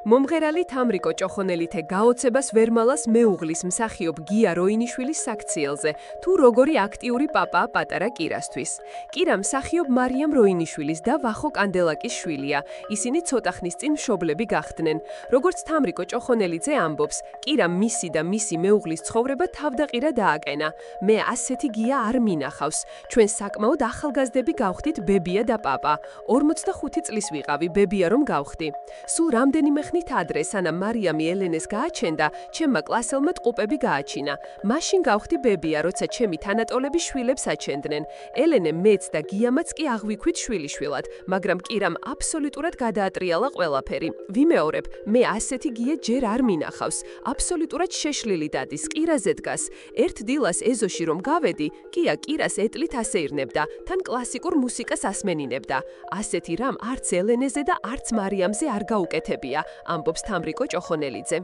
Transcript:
მომღერალი თამრიკო ჭოხონელითე გაოცებას ვერმალას მეუღლის მსახიობ გია როინიშვილის საქციელზე, თუ როგორი აქტიური პაპაა პატარა კირასთვის. კირა მსახიობ მარიამ როინიშვილის და ვახო კანდელაკის შვილია. ისინი ცოტა ხნის წინ მშობლები გახდნენ. როგორც თამრიკო ჭოხონელიძე ამბობს, კირამ მისი და მისი მეუღლის ცხოვრება თავდაყირა დააკენა. მე ასეთი გია არ მინახავს. ჩვენ საკმაოდ ახალგაზრდები გავხდით ბებია და პაპა. 45 წლის ვიყავი, ბებია რომ გავხდი. სულ რამდენიმე ხნით ადრე, სანამ მარიამი ელენეს გააჩენდა, ჩემმა კლასელმა ტყუპები გააჩინა. მაშინ გავხდი ბებია, როცა ჩემი თანატოლები შვილებს აჩენდნენ. ელენე მეც და გიამაც კი აღვიქვით შვილიშვილად, მაგრამ კირამ აბსოლუტურად გადაატრიალა ყველაფერი. ვიმეორებ, მე ასეთი გია ჯერ არ მინახავს. აბსოლუტურად შეშლილი დადის, კირაზე დგას. ერთ დილას ეზოში რომ გავედი, გია კირას ეტლით ასეირნებდა, თან კლასიკურ მუსიკას ასმენინებდა. ასეთი რამ არც ელენეზე და არც მარიამზე არ გაუკეთებია, ამბობს თამრიკო ჭოხონელიძე.